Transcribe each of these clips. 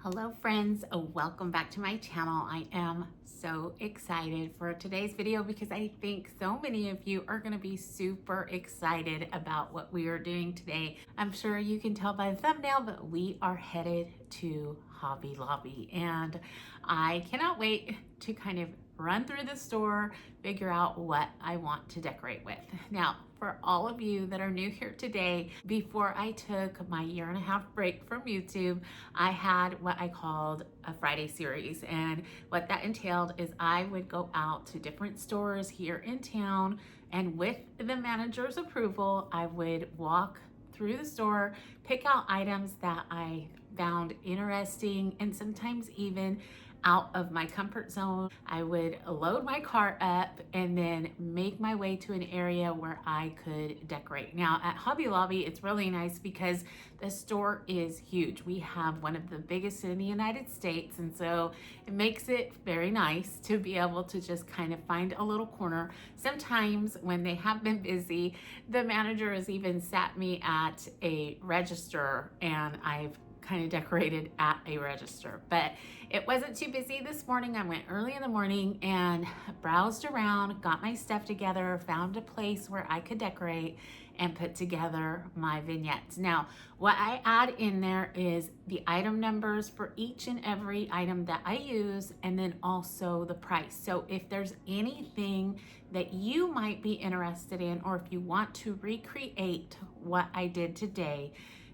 Hello friends, welcome back to my channel. I am so excited for today's video because I think so many of you are going to be super excited about what we are doing today. I'm sure you can tell by the thumbnail, but we are headed to Hobby Lobby and I cannot wait to kind of run through the store, figure out what I want to decorate with. Now, for all of you that are new here today, before I took my 1.5-year break from YouTube, I had what I called a Friday series. And what that entailed is I would go out to different stores here in town, and with the manager's approval, I would walk through the store, pick out items that I found interesting and sometimes even out of my comfort zone. I would load my cart up and then make my way to an area where I could decorate. Now at Hobby Lobby, it's really nice because the store is huge. We have one of the biggest in the United States, and so it makes it very nice to be able to just kind of find a little corner. Sometimes when they have been busy, the manager has even sat me at a register and I've kind of decorated at a register, but it wasn't too busy this morning. I went early in the morning and browsed around, got my stuff together, found a place where I could decorate and put together my vignettes. Now, what I add in there is the item numbers for each and every item that I use, and then also the price. So if there's anything that you might be interested in, or if you want to recreate what I did today,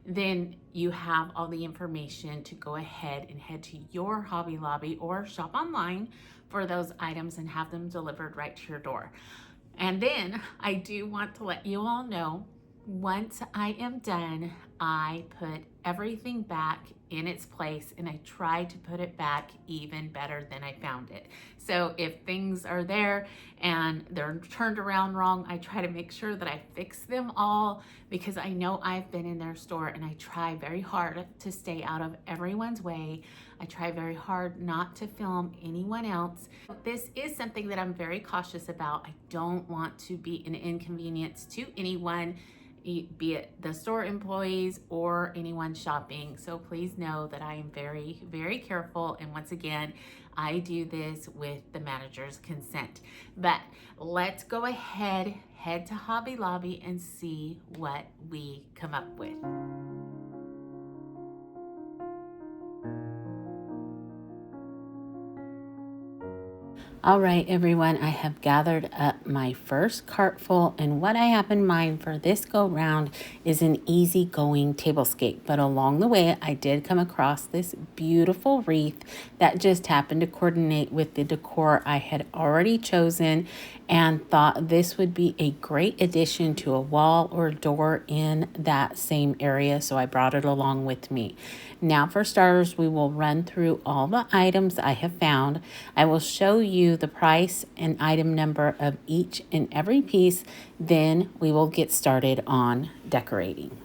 then you have all the information to go ahead and head to your Hobby Lobby or shop online for those items and have them delivered right to your door. And then I do want to let you all know, once I am done, I put everything back in its place and I try to put it back even better than I found it. So if things are there and they're turned around wrong, I try to make sure that I fix them all, because I know I've been in their store and I try very hard to stay out of everyone's way. I try very hard not to film anyone else. This is something that I'm very cautious about. I don't want to be an inconvenience to anyone, be it the store employees or anyone shopping. So please know that I am very, very careful. And once again, I do this with the manager's consent. But let's go ahead, head to Hobby Lobby and see what we come up with. All right, everyone, I have gathered up my first cart full, and what I have in mind for this go round is an easygoing tablescape. But along the way, I did come across this beautiful wreath that just happened to coordinate with the decor I had already chosen, and thought this would be a great addition to a wall or door in that same area, so I brought it along with me. Now for starters, we will run through all the items I have found. I will show you the price and item number of each and every piece, then we will get started on decorating.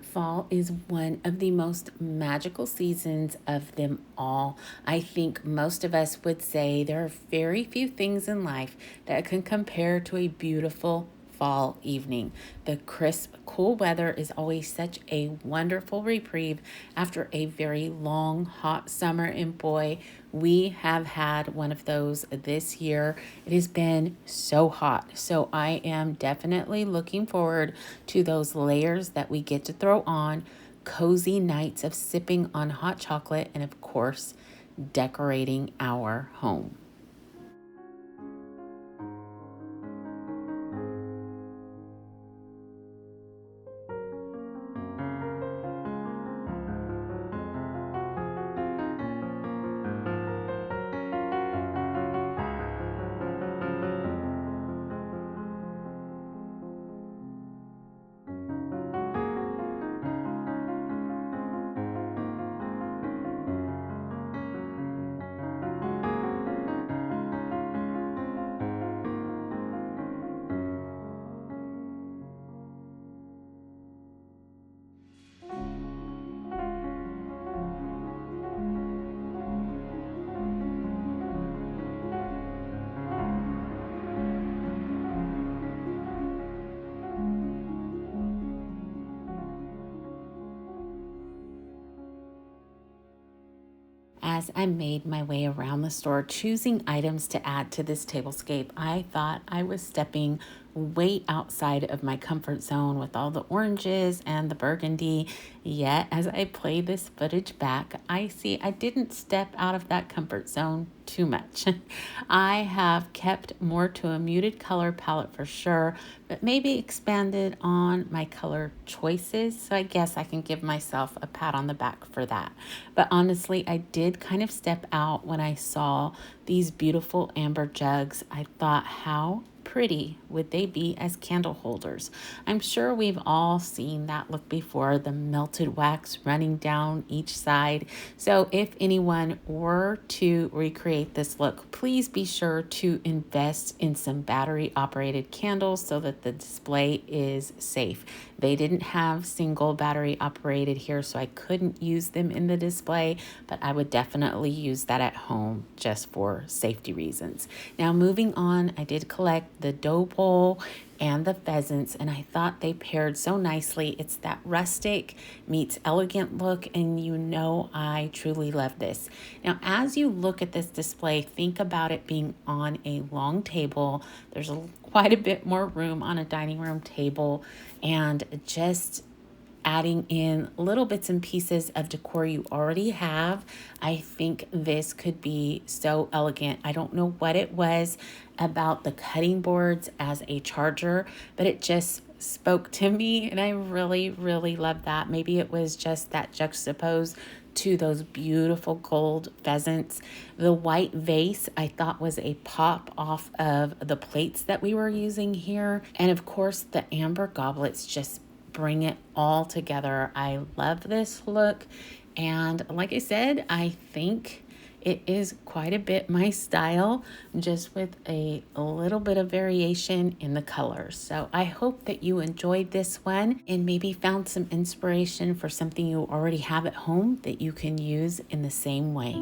Fall is one of the most magical seasons of them all. I think most of us would say there are very few things in life that can compare to a beautiful fall evening. The crisp, cool weather is always such a wonderful reprieve after a very long, hot summer, and boy, we have had one of those this year. It has been so hot, so I am definitely looking forward to those layers that we get to throw on, cozy nights of sipping on hot chocolate, and of course, decorating our home. As I made my way around the store choosing items to add to this tablescape, I thought I was stepping way outside of my comfort zone with all the oranges and the burgundy. Yet, as I play this footage back, I see I didn't step out of that comfort zone too much. I have kept more to a muted color palette for sure, but maybe expanded on my color choices. So I guess I can give myself a pat on the back for that. But honestly, I did kind of step out when I saw these beautiful amber jugs. I thought, how pretty would they be as candle holders? I'm sure we've all seen that look before, the melted wax running down each side. So if anyone were to recreate this look, please be sure to invest in some battery operated candles so that the display is safe. They didn't have single battery operated here, so I couldn't use them in the display, but I would definitely use that at home just for safety reasons. Now moving on, I did collect the dough bowl and the pheasants, and I thought they paired so nicely. It's that rustic meets elegant look, and you know I truly love this. Now, as you look at this display, think about it being on a long table. There's quite a bit more room on a dining room table, and just adding in little bits and pieces of decor you already have. I think this could be so elegant. I don't know what it was about the cutting boards as a charger, but it just spoke to me, and I really, really love that. Maybe it was just that juxtaposed to those beautiful gold pheasants. The white vase I thought was a pop off of the plates that we were using here. And of course, the amber goblets just bring it all together. I love this look, and like I said, I think it is quite a bit my style, just with a little bit of variation in the colors. So I hope that you enjoyed this one and maybe found some inspiration for something you already have at home that you can use in the same way.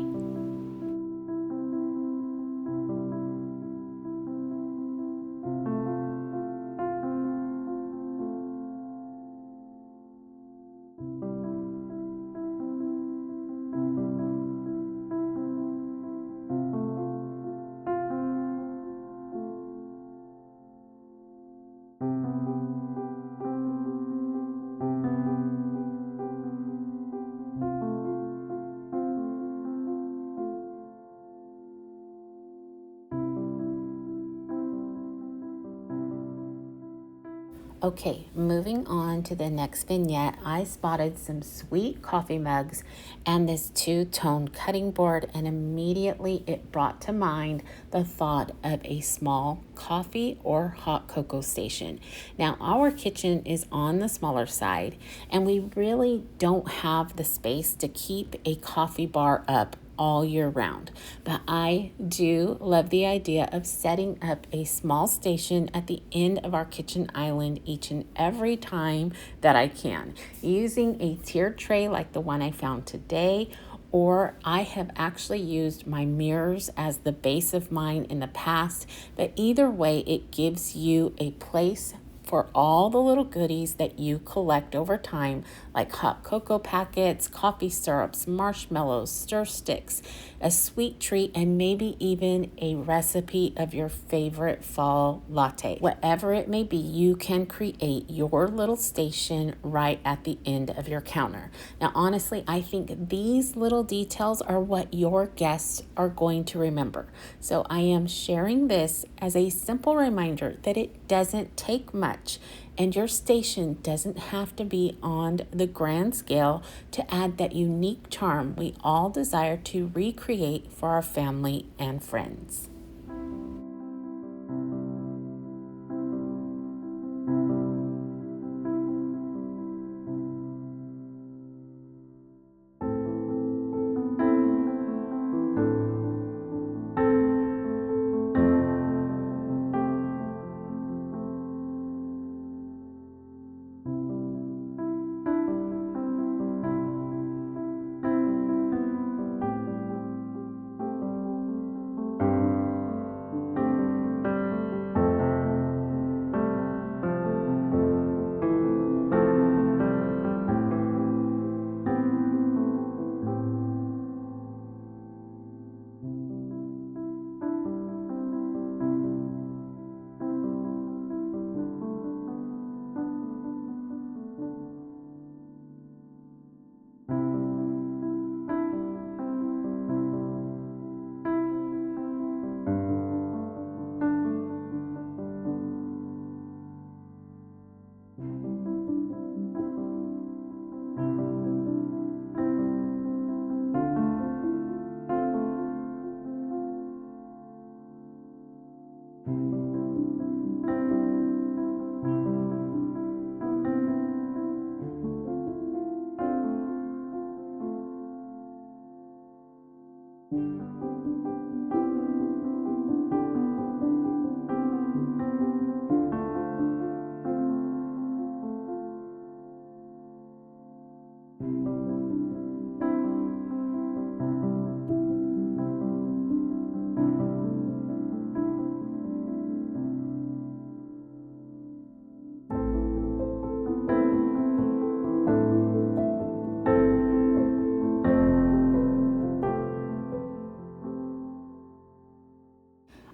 Okay, moving on to the next vignette, I spotted some sweet coffee mugs and this two-tone cutting board, and immediately it brought to mind the thought of a small coffee or hot cocoa station. Now, our kitchen is on the smaller side, and we really don't have the space to keep a coffee bar up all year round. But I do love the idea of setting up a small station at the end of our kitchen island each and every time that I can, using a tiered tray like the one I found today, or I have actually used my mirrors as the base of mine in the past. But either way, it gives you a place for all the little goodies that you collect over time, like hot cocoa packets, coffee syrups, marshmallows, stir sticks, a sweet treat, and maybe even a recipe of your favorite fall latte. Whatever it may be, you can create your little station right at the end of your counter. Now, honestly, I think these little details are what your guests are going to remember. So I am sharing this as a simple reminder that it doesn't take much, and your station doesn't have to be on the grand scale to add that unique charm we all desire to recreate for our family and friends.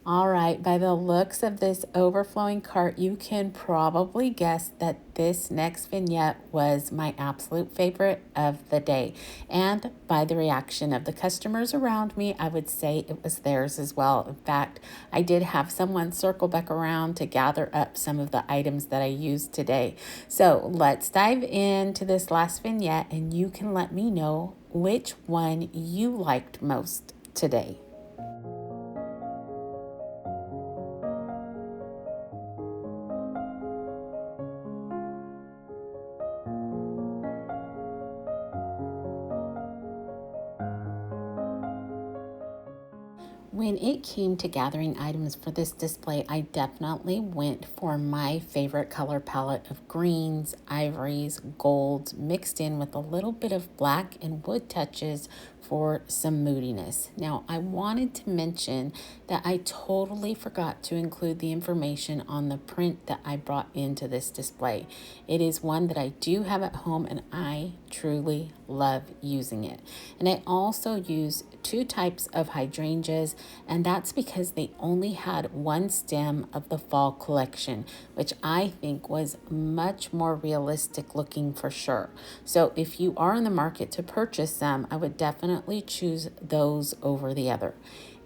All right, by the looks of this overflowing cart, you can probably guess that this next vignette was my absolute favorite of the day. And by the reaction of the customers around me, I would say it was theirs as well. In fact, I did have someone circle back around to gather up some of the items that I used today. So let's dive into this last vignette and you can let me know which one you liked most today. When it came to gathering items for this display, I definitely went for my favorite color palette of greens, ivories, golds, mixed in with a little bit of black and wood touches for some moodiness. Now, I wanted to mention that I totally forgot to include the information on the print that I brought into this display. It is one that I do have at home and I truly love using it. And I also use two types of hydrangeas, and that's because they only had one stem of the fall collection, which I think was much more realistic looking for sure. So if you are in the market to purchase them, I would definitely choose those over the other.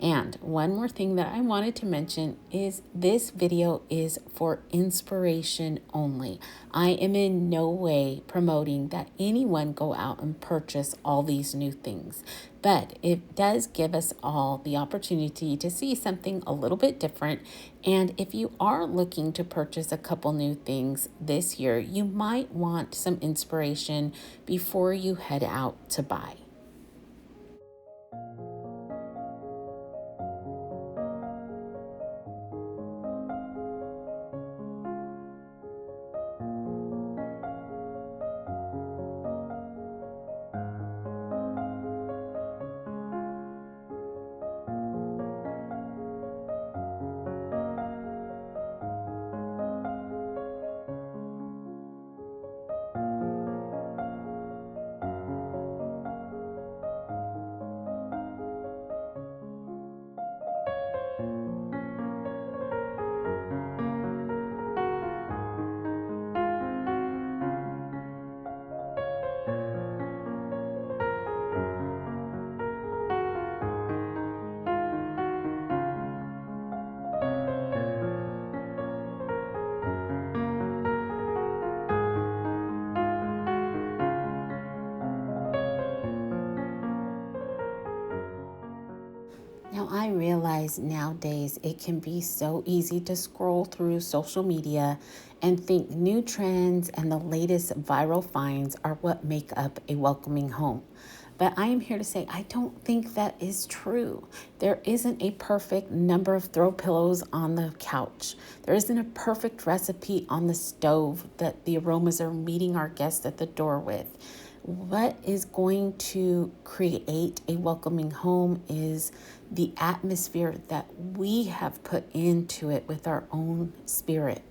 And one more thing that I wanted to mention is this video is for inspiration only. I am in no way promoting that anyone go out and purchase all these new things, but it does give us all the opportunity to see something a little bit different. And if you are looking to purchase a couple new things this year, you might want some inspiration before you head out to buy. Now, I realize nowadays it can be so easy to scroll through social media and think new trends and the latest viral finds are what make up a welcoming home. But I am here to say I don't think that is true. There isn't a perfect number of throw pillows on the couch. There isn't a perfect recipe on the stove that the aromas are meeting our guests at the door with. What is going to create a welcoming home is the atmosphere that we have put into it with our own spirit.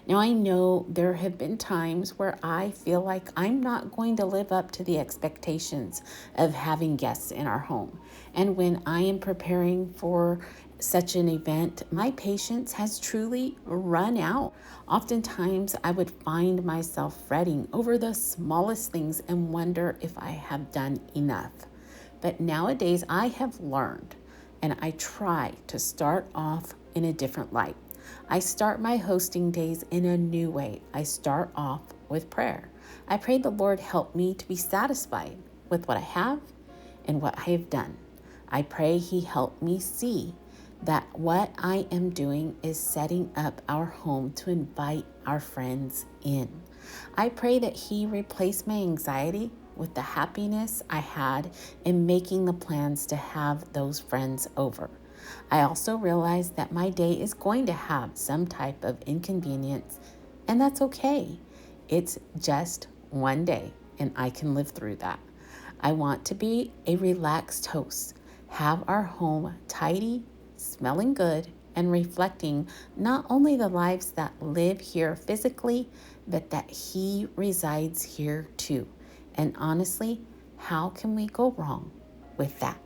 Now, I know there have been times where I feel like I'm not going to live up to the expectations of having guests in our home. And when I am preparing for such an event, my patience has truly run out. Oftentimes, I would find myself fretting over the smallest things and wonder if I have done enough. But nowadays, I have learned and I try to start off in a different light. I start my hosting days in a new way. I start off with prayer. I pray the Lord help me to be satisfied with what I have and what I have done. I pray He help me see that what I am doing is setting up our home to invite our friends in. I pray that He replace my anxiety with the happiness I had in making the plans to have those friends over. I also realize that my day is going to have some type of inconvenience, and that's okay. It's just one day, and I can live through that. I want to be a relaxed host, have our home tidy, smelling good, and reflecting not only the lives that live here physically, but that He resides here too. And honestly, how can we go wrong with that?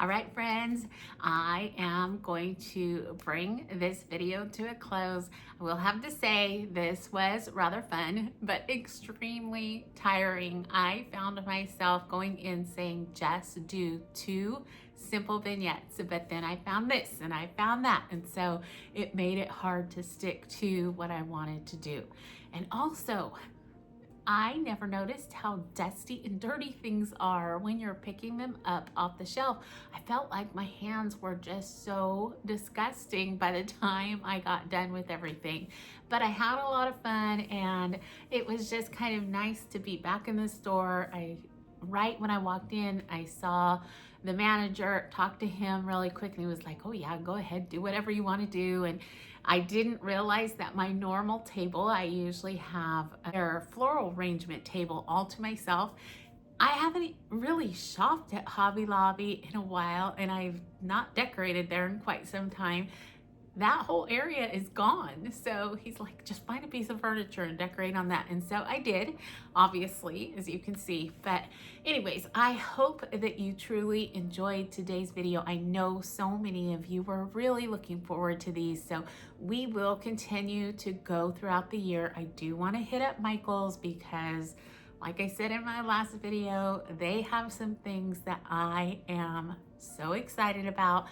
All right, friends, I am going to bring this video to a close. I will have to say this was rather fun, but extremely tiring. I found myself going in saying just do 2 simple vignettes, but then I found this and I found that. And so it made it hard to stick to what I wanted to do. And also, I never noticed how dusty and dirty things are when you're picking them up off the shelf. I felt like my hands were just so disgusting by the time I got done with everything. But I had a lot of fun, and it was just kind of nice to be back in the store. Right when I walked in, I saw the manager, talked to him really quick, and he was like, oh yeah, go ahead, do whatever you want to do. And I didn't realize that my normal table, I usually have a floral arrangement table all to myself. I haven't really shopped at Hobby Lobby in a while, and I've not decorated there in quite some time. That whole area is gone. So he's like, just find a piece of furniture and decorate on that. And so I did, obviously, as you can see. But anyways, I hope that you truly enjoyed today's video. I know so many of you were really looking forward to these. So we will continue to go throughout the year. I do want to hit up Michael's because, like I said in my last video, they have some things that I am so excited about.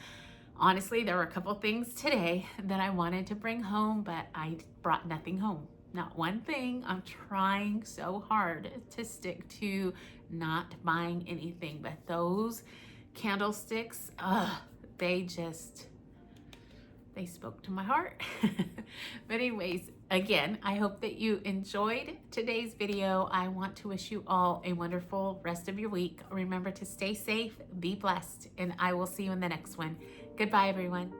Honestly, there were a couple things today that I wanted to bring home, but I brought nothing home. Not one thing. I'm trying so hard to stick to not buying anything, but those candlesticks, they spoke to my heart. But anyways, again, I hope that you enjoyed today's video. I want to wish you all a wonderful rest of your week. Remember to stay safe, be blessed, and I will see you in the next one. Goodbye, everyone.